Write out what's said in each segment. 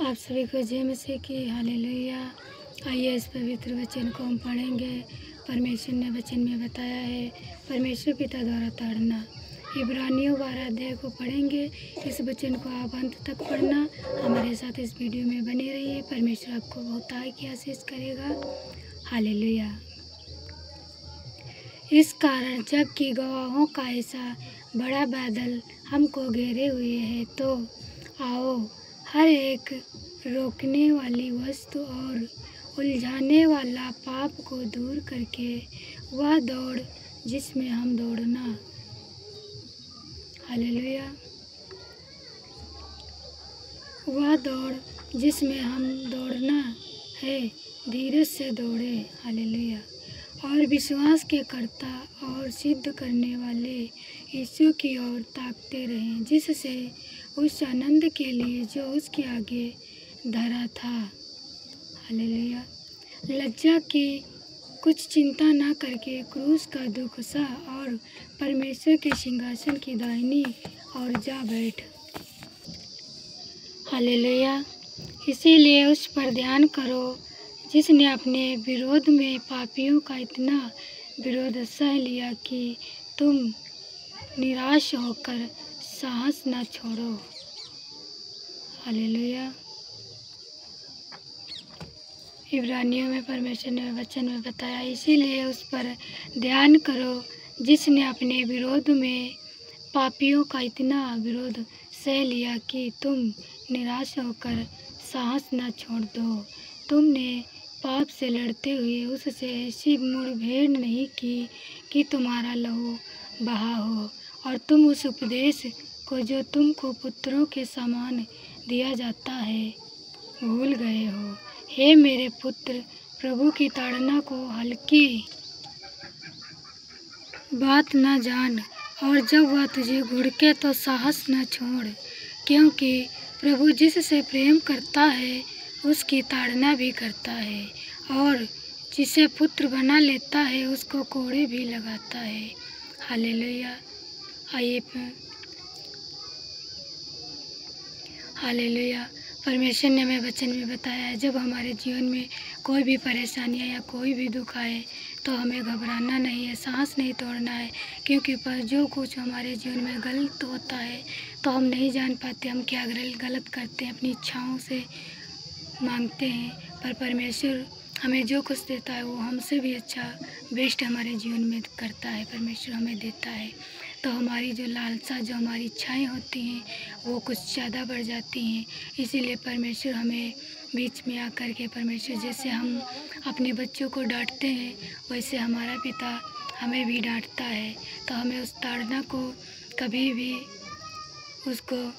आप सभी को जय मसीह की हालेलुया। आइए इस पवित्र वचन को हम पढ़ेंगे। परमेश्वर ने वचन में बताया है परमेश्वर पिता द्वारा ताड़ना। इब्रानियों 12 अध्याय को पढ़ेंगे। इस वचन को आप अंत तक पढ़ना। हमारे साथ इस वीडियो में बने रहिए। परमेश्वर आपको बहुत की आशीष करेगा। हालेलुया। इस कारण जबकि गवाहों का ऐसा बड़ा बादल हमको घेरे हुए है, तो आओ हर एक रोकने वाली वस्तु और उलझाने वाला पाप को दूर करके वह दौड़ जिसमें हम दौड़ना। हालेलुया। वह दौड़ जिसमें हम दौड़ना है, धीरज से दौड़े। हालेलुया। और विश्वास के कर्ता और सिद्ध करने वाले यीशु की ओर ताकते रहें, जिससे उस आनंद के लिए जो उसके आगे धरा था। हालेलुया। लज्जा की कुछ चिंता न करके क्रूस का दुख सह और परमेश्वर के सिंहासन की दाहिनी ओर जा बैठ। हालेलुया। इसीलिए उस पर ध्यान करो जिसने अपने विरोध में पापियों का इतना विरोध सह लिया कि तुम निराश होकर साहस न छोड़ो। हालेलुया। इब्रानियों में परमेश्वर ने वचन में बताया, इसीलिए उस पर ध्यान करो जिसने अपने विरोध में पापियों का इतना विरोध सह लिया कि तुम निराश होकर साहस न छोड़ दो। तुमने पाप से लड़ते हुए उससे ऐसी मुठभेड़ नहीं की कि तुम्हारा लहू बहा हो, और तुम उस उपदेश को जो तुमको पुत्रों के समान दिया जाता है भूल गए हो। हे मेरे पुत्र, प्रभु की ताड़ना को हल्की बात न जान, और जब वह तुझे घुड़के तो साहस न छोड़, क्योंकि प्रभु जिससे प्रेम करता है उसकी ताड़ना भी करता है, और जिसे पुत्र बना लेता है उसको कोड़े भी लगाता है। हालेलुया। आइए हालेलुया। परमेश्वर ने हमें वचन में बताया है, जब हमारे जीवन में कोई भी परेशानियाँ या कोई भी दुख आए तो हमें घबराना नहीं है, सांस नहीं तोड़ना है, क्योंकि पर जो कुछ हमारे जीवन में गलत होता है तो हम नहीं जान पाते हम क्या गलत करते हैं, अपनी इच्छाओं से मांगते हैं, पर परमेश्वर हमें जो कुछ देता है वो हमसे भी अच्छा बेस्ट हमारे जीवन में करता है। परमेश्वर हमें देता है तो हमारी जो लालसा, जो हमारी इच्छाएं होती हैं वो कुछ ज़्यादा बढ़ जाती हैं। इसीलिए परमेश्वर हमें बीच में आकर के, परमेश्वर जैसे हम अपने बच्चों को डांटते हैं वैसे हमारा पिता हमें भी डांटता है। तो हमें उस ताड़ना को कभी भी उसको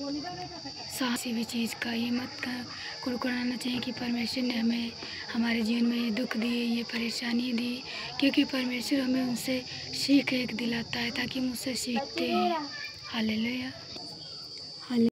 किसी भी चीज़ का ये मत कुड़कुड़ाना चाहिए कि परमेश्वर ने हमें हमारे जीवन में ये दुख दिए, ये परेशानी दी, क्योंकि परमेश्वर हमें उनसे सीख एक दिलाता है ताकि हम उससे सीखते हैं। हालेलुया।